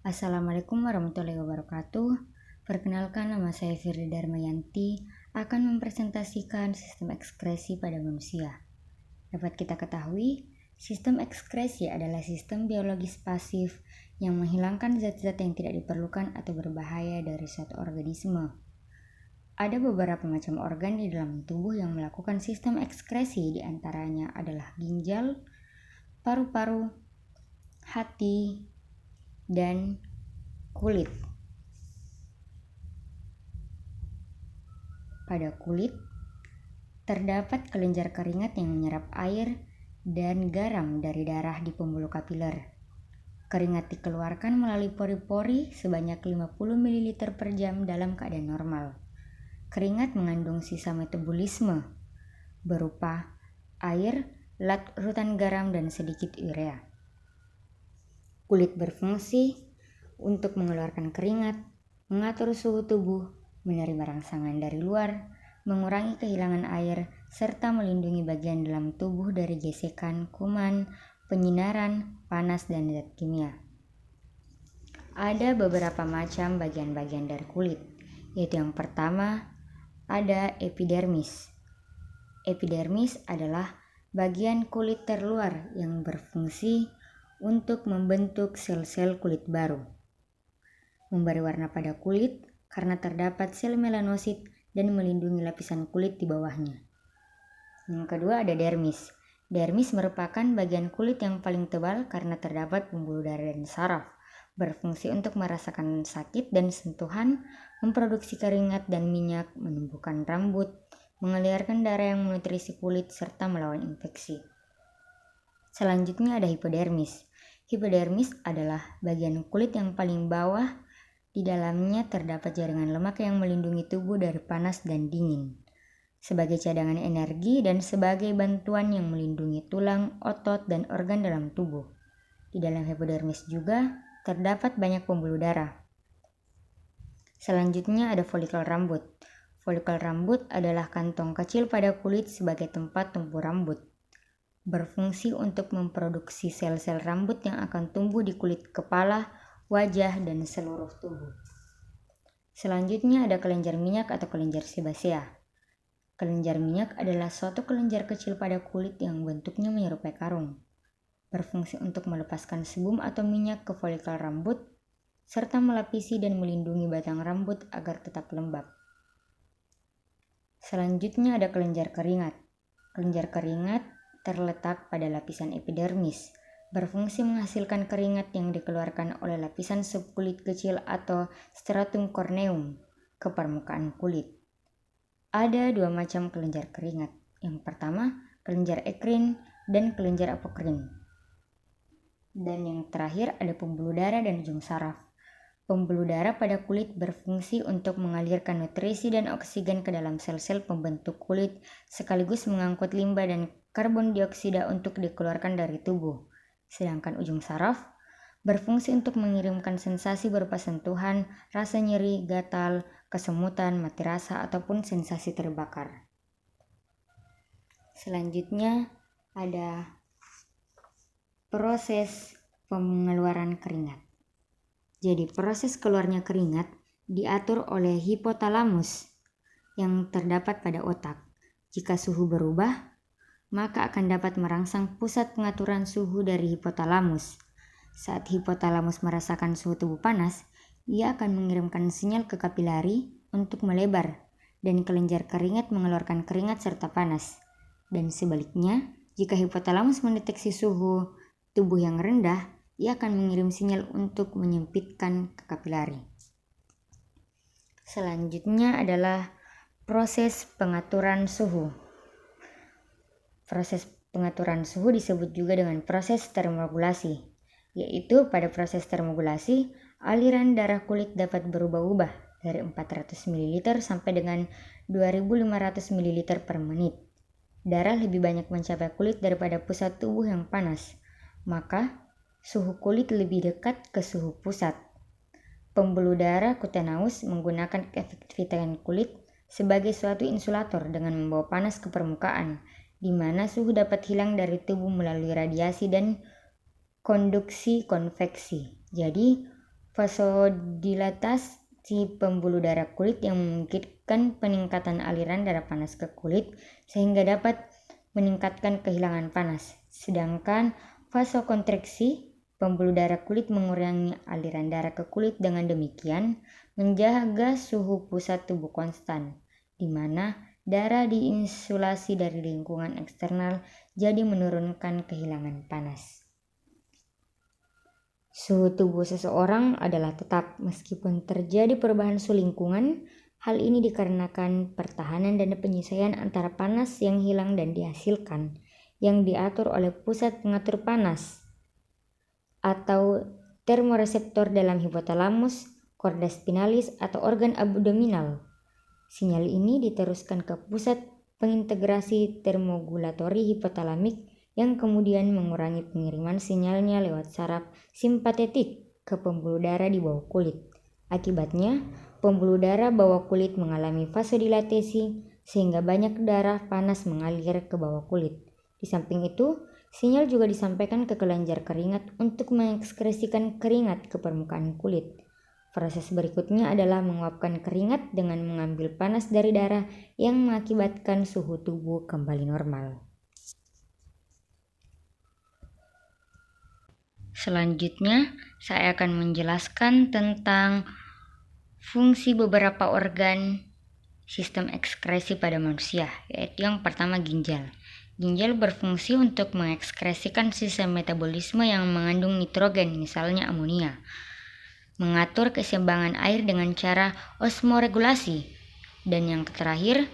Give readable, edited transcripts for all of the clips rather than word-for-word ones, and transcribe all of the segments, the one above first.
Assalamualaikum warahmatullahi wabarakatuh. Perkenalkan, nama saya Firly Darmayanti akan mempresentasikan sistem ekskresi pada manusia. Dapat kita ketahui, sistem ekskresi adalah sistem biologis pasif yang menghilangkan zat-zat yang tidak diperlukan atau berbahaya dari suatu organisme. Ada beberapa macam organ di dalam tubuh yang melakukan sistem ekskresi, di antaranya adalah ginjal, paru-paru, hati, dan kulit. Pada kulit, terdapat kelenjar keringat yang menyerap air dan garam dari darah di pembuluh kapiler. Keringat dikeluarkan melalui pori-pori sebanyak 50 ml per jam dalam keadaan normal. Keringat mengandung sisa metabolisme berupa air, larutan garam, dan sedikit urea. Kulit berfungsi untuk mengeluarkan keringat, mengatur suhu tubuh, menerima rangsangan dari luar, mengurangi kehilangan air, serta melindungi bagian dalam tubuh dari gesekan, kuman, penyinaran, panas, dan zat kimia. Ada beberapa macam bagian-bagian dari kulit, yaitu yang pertama ada epidermis. Epidermis adalah bagian kulit terluar yang berfungsi untuk membentuk sel-sel kulit baru, memberi warna pada kulit karena terdapat sel melanosit dan melindungi lapisan kulit di bawahnya. Yang kedua ada dermis. Dermis merupakan bagian kulit yang paling tebal karena terdapat pembuluh darah dan saraf, berfungsi untuk merasakan sakit dan sentuhan, memproduksi keringat dan minyak, menumbuhkan rambut, mengalirkan darah yang menutrisi kulit, serta melawan infeksi. Selanjutnya ada hipodermis. Hipodermis adalah bagian kulit yang paling bawah. Di dalamnya terdapat jaringan lemak yang melindungi tubuh dari panas dan dingin, sebagai cadangan energi dan sebagai bantuan yang melindungi tulang, otot, dan organ dalam tubuh. Di dalam hipodermis juga terdapat banyak pembuluh darah. Selanjutnya ada folikel rambut. Folikel rambut adalah kantong kecil pada kulit sebagai tempat tumbuh rambut. Berfungsi untuk memproduksi sel-sel rambut yang akan tumbuh di kulit kepala, wajah, dan seluruh tubuh. Selanjutnya ada kelenjar minyak atau kelenjar sebasea. Kelenjar minyak adalah suatu kelenjar kecil pada kulit yang bentuknya menyerupai karung. Berfungsi untuk melepaskan sebum atau minyak ke folikel rambut, serta melapisi dan melindungi batang rambut agar tetap lembab. Selanjutnya ada kelenjar keringat. Kelenjar keringat terletak pada lapisan epidermis, berfungsi menghasilkan keringat yang dikeluarkan oleh lapisan subkulit kecil atau stratum corneum ke permukaan kulit. Ada dua macam kelenjar keringat. Yang pertama, kelenjar ekrin dan kelenjar apokrin. Dan yang terakhir ada pembuluh darah dan ujung saraf. Pembuluh darah pada kulit berfungsi untuk mengalirkan nutrisi dan oksigen ke dalam sel-sel pembentuk kulit, sekaligus mengangkut limbah dan karbon dioksida untuk dikeluarkan dari tubuh. Sedangkan ujung saraf berfungsi untuk mengirimkan sensasi berupa sentuhan, rasa nyeri, gatal, kesemutan, mati rasa, ataupun sensasi terbakar. Selanjutnya ada proses pengeluaran keringat. Jadi proses keluarnya keringat diatur oleh hipotalamus yang terdapat pada otak. Jika suhu berubah, maka akan dapat merangsang pusat pengaturan suhu dari hipotalamus. Saat hipotalamus merasakan suhu tubuh panas, ia akan mengirimkan sinyal ke kapilari untuk melebar, dan kelenjar keringat mengeluarkan keringat serta panas. Dan sebaliknya, jika hipotalamus mendeteksi suhu tubuh yang rendah, ia akan mengirim sinyal untuk menyempitkan ke kapilari. Selanjutnya adalah proses pengaturan suhu. Proses pengaturan suhu disebut juga dengan proses termogulasi, yaitu pada proses termogulasi, aliran darah kulit dapat berubah-ubah dari 400 ml sampai dengan 2500 ml per menit. Darah lebih banyak mencapai kulit daripada pusat tubuh yang panas, maka suhu kulit lebih dekat ke suhu pusat. Pembuluh darah kutaneus menggunakan keefektifan kulit sebagai suatu insulator dengan membawa panas ke permukaan, di mana suhu dapat hilang dari tubuh melalui radiasi dan konduksi konveksi. Jadi, Vasodilatasi pembuluh darah kulit yang memungkinkan peningkatan aliran darah panas ke kulit sehingga dapat meningkatkan kehilangan panas. Sedangkan vasokonstriksi pembuluh darah kulit mengurangi aliran darah ke kulit, dengan demikian menjaga suhu pusat tubuh konstan, di mana darah diinsulasi dari lingkungan eksternal, jadi menurunkan kehilangan panas. Suhu tubuh seseorang adalah tetap meskipun terjadi perubahan suhu lingkungan. Hal ini dikarenakan pertahanan dan penyesuaian antara panas yang hilang dan dihasilkan, yang diatur oleh pusat pengatur panas atau termoreseptor dalam hipotalamus, korda spinalis, atau organ abdominal. Sinyal ini diteruskan ke pusat pengintegrasi termogulatori hipotalamik yang kemudian mengurangi pengiriman sinyalnya lewat saraf simpatetik ke pembuluh darah di bawah kulit. Akibatnya, pembuluh darah bawah kulit mengalami vasodilatasi sehingga banyak darah panas mengalir ke bawah kulit. Di samping itu, sinyal juga disampaikan ke kelenjar keringat untuk mengekskresikan keringat ke permukaan kulit. Proses berikutnya adalah menguapkan keringat dengan mengambil panas dari darah yang mengakibatkan suhu tubuh kembali normal. Selanjutnya, saya akan menjelaskan tentang fungsi beberapa organ sistem ekskresi pada manusia, yaitu yang pertama ginjal. Ginjal berfungsi untuk mengekskresikan sistem metabolisme yang mengandung nitrogen, misalnya amonia, mengatur keseimbangan air dengan cara osmoregulasi, dan yang terakhir,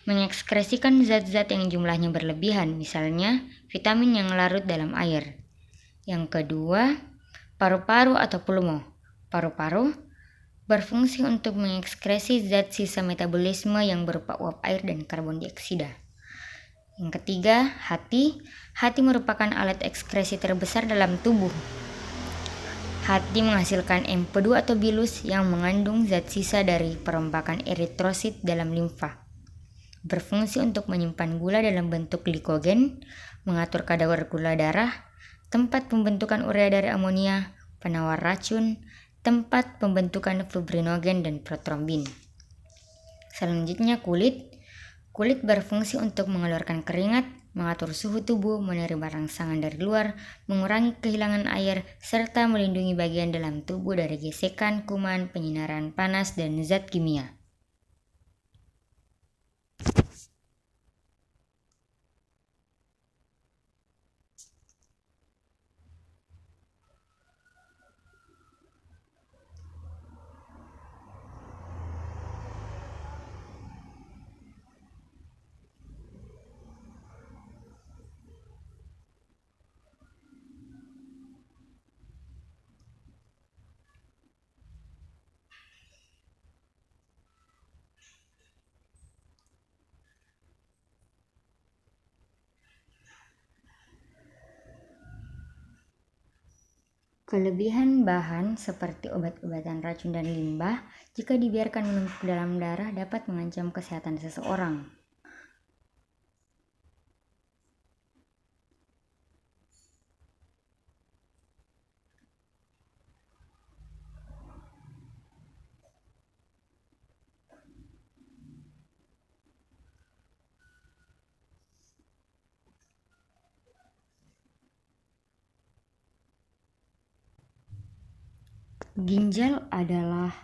mengekskresikan zat-zat yang jumlahnya berlebihan, misalnya vitamin yang larut dalam air. Yang kedua, paru-paru atau pulmo. Paru-paru berfungsi untuk mengekskresi zat sisa metabolisme yang berupa uap air dan karbon dioksida. Yang ketiga, hati. Hati merupakan alat ekskresi terbesar dalam tubuh. Hati menghasilkan empedu atau bilus yang mengandung zat sisa dari perombakan eritrosit dalam limfa. Berfungsi untuk menyimpan gula dalam bentuk glikogen, mengatur kadar gula darah, tempat pembentukan urea dari amonia, penawar racun, tempat pembentukan fibrinogen dan protrombin. Selanjutnya kulit. Kulit berfungsi untuk mengeluarkan keringat, mengatur suhu tubuh, menerima rangsangan dari luar, mengurangi kehilangan air, serta melindungi bagian dalam tubuh dari gesekan, kuman, penyinaran panas, dan zat kimia. Kelebihan bahan seperti obat-obatan racun dan limbah jika dibiarkan menumpuk dalam darah dapat mengancam kesehatan seseorang. Ginjal adalah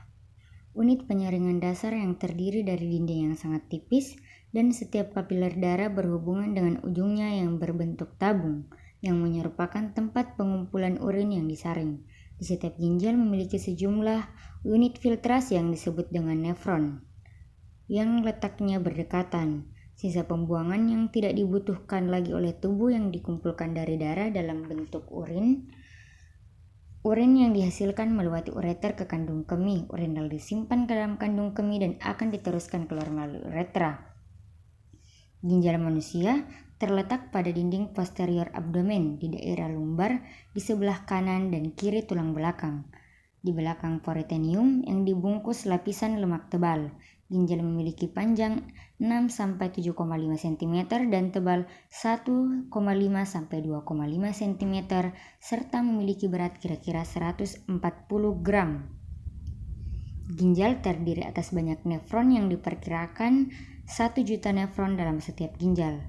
unit penyaringan dasar yang terdiri dari dinding yang sangat tipis dan setiap kapiler darah berhubungan dengan ujungnya yang berbentuk tabung yang menyerupakan tempat pengumpulan urin yang disaring. Di setiap ginjal memiliki sejumlah unit filtrasi yang disebut dengan nefron yang letaknya berdekatan. Sisa pembuangan yang tidak dibutuhkan lagi oleh tubuh yang dikumpulkan dari darah dalam bentuk urin. Urin yang dihasilkan melewati ureter ke kandung kemih. Urin lalu disimpan ke dalam kandung kemih dan akan diteruskan keluar melalui uretra. Ginjal manusia terletak pada dinding posterior abdomen di daerah lumbar di sebelah kanan dan kiri tulang belakang. Di belakang peritoneum yang dibungkus lapisan lemak tebal. Ginjal memiliki panjang 6-7,5 cm dan tebal 1,5-2,5 cm serta memiliki berat kira-kira 140 gram. Ginjal terdiri atas banyak nefron yang diperkirakan 1 juta nefron dalam setiap ginjal.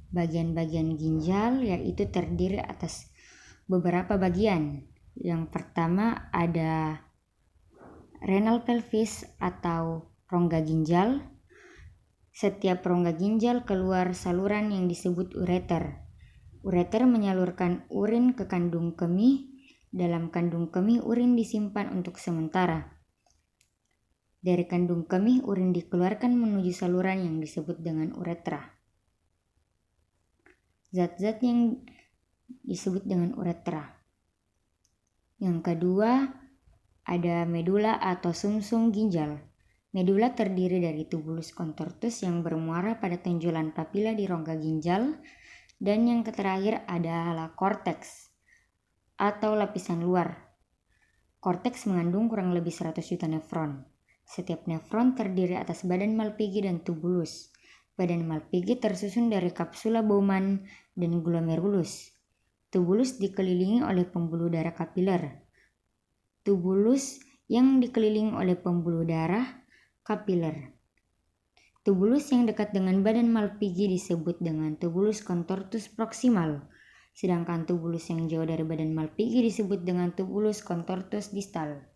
Bagian-bagian ginjal yaitu terdiri atas beberapa bagian. Yang pertama ada renal pelvis atau rongga ginjal. Setiap rongga ginjal keluar saluran yang disebut ureter. Ureter menyalurkan urin ke kandung kemih. Dalam kandung kemih urin disimpan untuk sementara. Dari kandung kemih urin dikeluarkan menuju saluran yang disebut dengan uretra. Zat-zat yang disebut dengan uretra. Yang kedua ada medula atau sumsum ginjal. Medula terdiri dari tubulus contortus yang bermuara pada tonjolan papila di rongga ginjal, dan yang terakhir adalah korteks atau lapisan luar. Korteks mengandung kurang lebih 100 juta nefron. Setiap nefron terdiri atas badan Malpighi dan tubulus. Badan Malpighi tersusun dari kapsula Bowman dan glomerulus. Tubulus dikelilingi oleh pembuluh darah kapiler. Tubulus yang dikelilingi oleh pembuluh darah kapiler. Tubulus yang dekat dengan badan Malpighi disebut dengan tubulus contortus proximal, sedangkan tubulus yang jauh dari badan Malpighi disebut dengan tubulus contortus distal.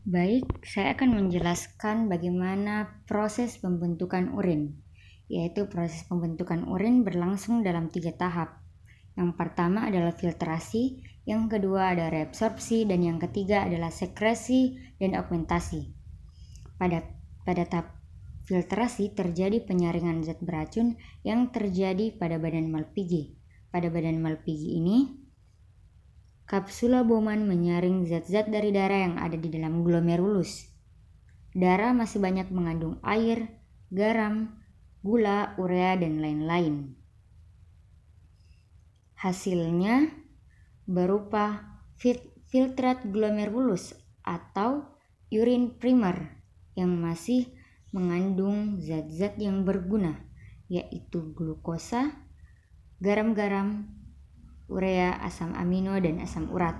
Baik, saya akan menjelaskan bagaimana proses pembentukan urin. Yaitu proses pembentukan urin berlangsung dalam 3 tahap. Yang pertama adalah filtrasi, yang kedua ada reabsorpsi, dan yang ketiga adalah sekresi dan augmentasi. Pada tahap filtrasi terjadi penyaringan zat beracun yang terjadi pada badan Malpighi. Pada badan Malpighi ini, kapsula Bowman menyaring zat-zat dari darah yang ada di dalam glomerulus. Darah masih banyak mengandung air, garam, gula, urea, dan lain-lain. Hasilnya berupa filtrat glomerulus atau urine primer yang masih mengandung zat-zat yang berguna, yaitu glukosa, garam-garam, urea, asam amino, dan asam urat.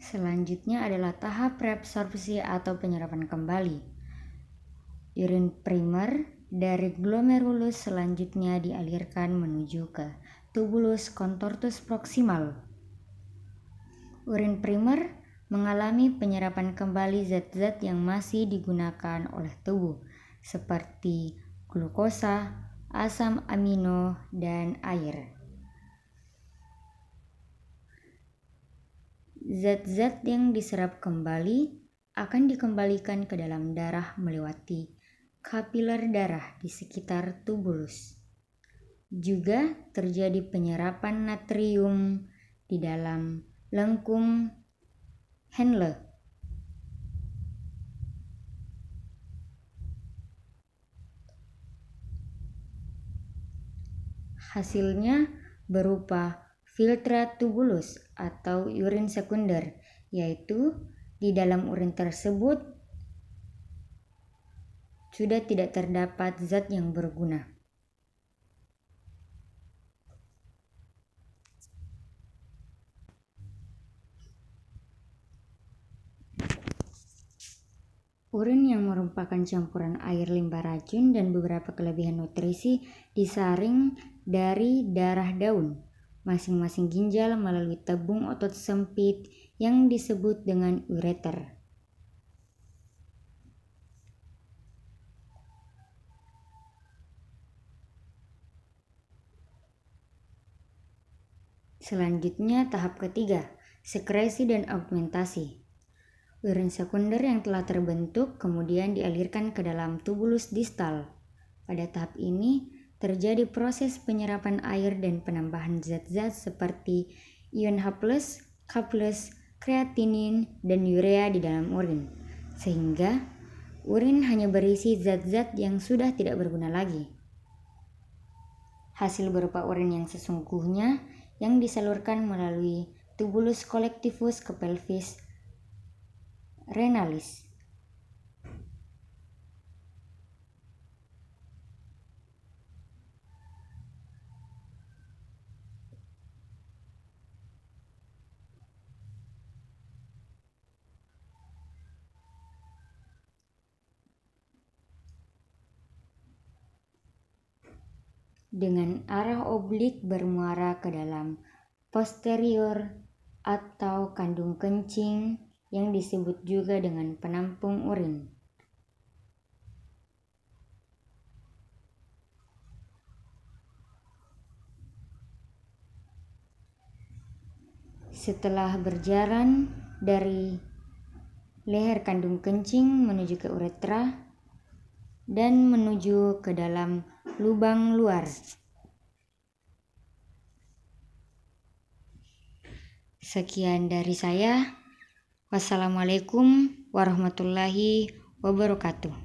Selanjutnya adalah tahap reabsorpsi atau penyerapan kembali. Urine primer dari glomerulus selanjutnya dialirkan menuju ke tubulus contortus proximal. Urine primer mengalami penyerapan kembali zat-zat yang masih digunakan oleh tubuh seperti glukosa, asam amino, dan air. Zat-zat yang diserap kembali akan dikembalikan ke dalam darah melewati kapiler darah di sekitar tubulus. Juga terjadi penyerapan natrium di dalam lengkung Henle. Hasilnya berupa filtrat tubulus atau urin sekunder, yaitu di dalam urin tersebut sudah tidak terdapat zat yang berguna. Urin yang merupakan campuran air, limbah racun, dan beberapa kelebihan nutrisi disaring dari darah daun masing-masing ginjal melalui tabung otot sempit yang disebut dengan ureter. Selanjutnya tahap ketiga, sekresi dan augmentasi. Urin sekunder yang telah terbentuk kemudian dialirkan ke dalam tubulus distal. Pada tahap ini terjadi proses penyerapan air dan penambahan zat-zat seperti ion H+, K+, kreatinin, dan urea di dalam urin, sehingga urin hanya berisi zat-zat yang sudah tidak berguna lagi. Hasil berupa urin yang sesungguhnya yang disalurkan melalui tubulus collectivus ke pelvis renalis. Dengan arah oblik bermuara ke dalam posterior atau kandung kencing yang disebut juga dengan penampung urin. Setelah berjalan dari leher kandung kencing menuju ke uretra dan menuju ke dalam lubang luar. Sekian dari saya. Wassalamualaikum warahmatullahi wabarakatuh.